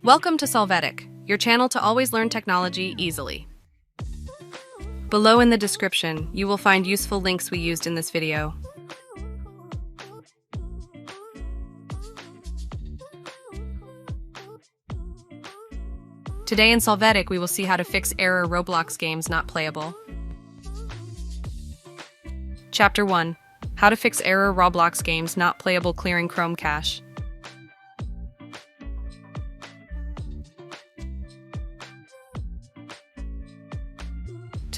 Welcome to Solvetic, your channel to always learn technology easily. Below in the description, you will find useful links we used in this video. Today in Solvetic, we will see how to fix error Roblox Games Not Playable. Chapter 1. How to fix error Roblox Games Not Playable clearing Chrome cache.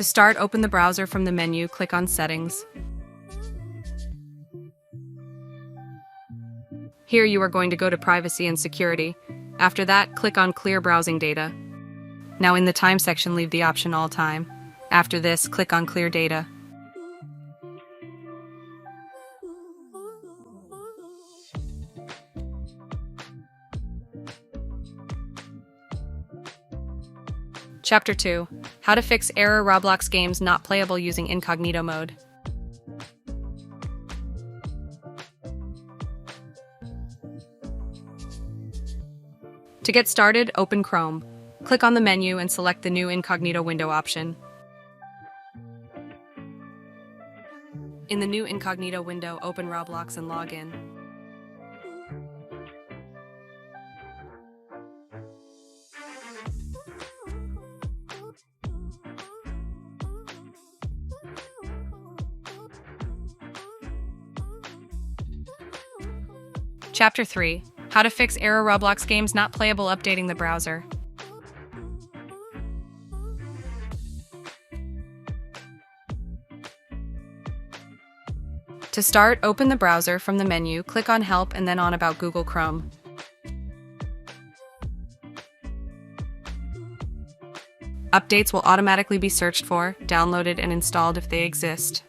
To start, open the browser from the menu, click on Settings. Here you are going to go to Privacy and Security. After that, click on Clear Browsing Data. Now in the Time section, leave the option All Time. After this, click on Clear Data. Chapter 2. How to fix error Roblox Games Not Playable using incognito mode. To get started, open Chrome. Click on the menu and select the new incognito window option. In the new incognito window, open Roblox and log in. Chapter 3. How to fix error Roblox Games Not Playable updating the browser. To start, open the browser from the menu, click on Help and then on About Google Chrome. Updates will automatically be searched for, downloaded, and installed if they exist.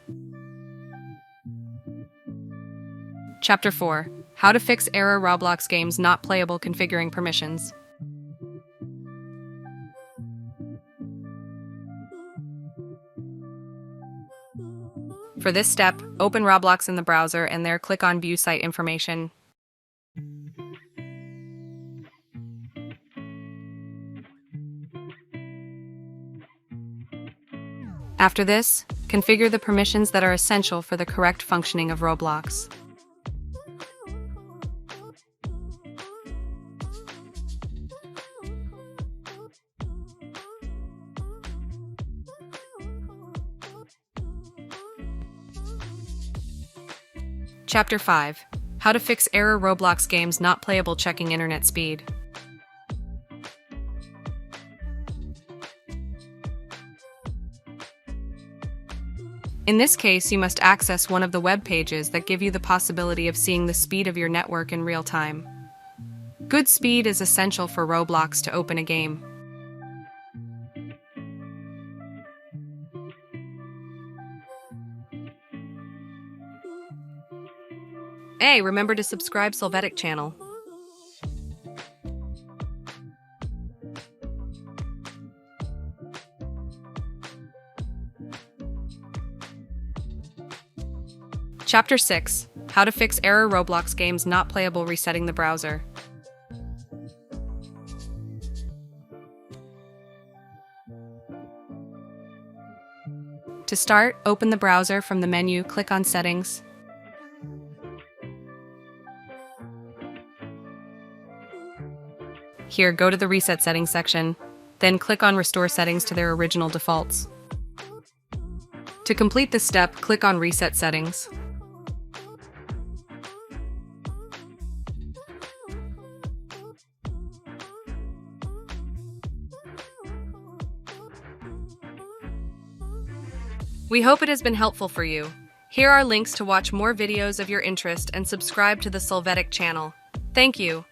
Chapter 4. How to fix error Roblox Games Not Playable configuring permissions. For this step, open Roblox in the browser and there click on View Site Information. After this, configure the permissions that are essential for the correct functioning of Roblox. Chapter 5. How to fix error Roblox Games Not Playable checking internet speed. In this case, you must access one of the web pages that give you the possibility of seeing the speed of your network in real time. Good speed is essential for Roblox to open a game. Hey, remember to subscribe Solvetic channel. Chapter 6. How to fix error Roblox Games Not Playable resetting the browser. To start, open the browser from the menu, click on Settings. Here, go to the Reset Settings section, then click on Restore Settings to their original defaults. To complete this step, click on Reset Settings. We hope it has been helpful for you. Here are links to watch more videos of your interest and subscribe to the Solvetic channel. Thank you.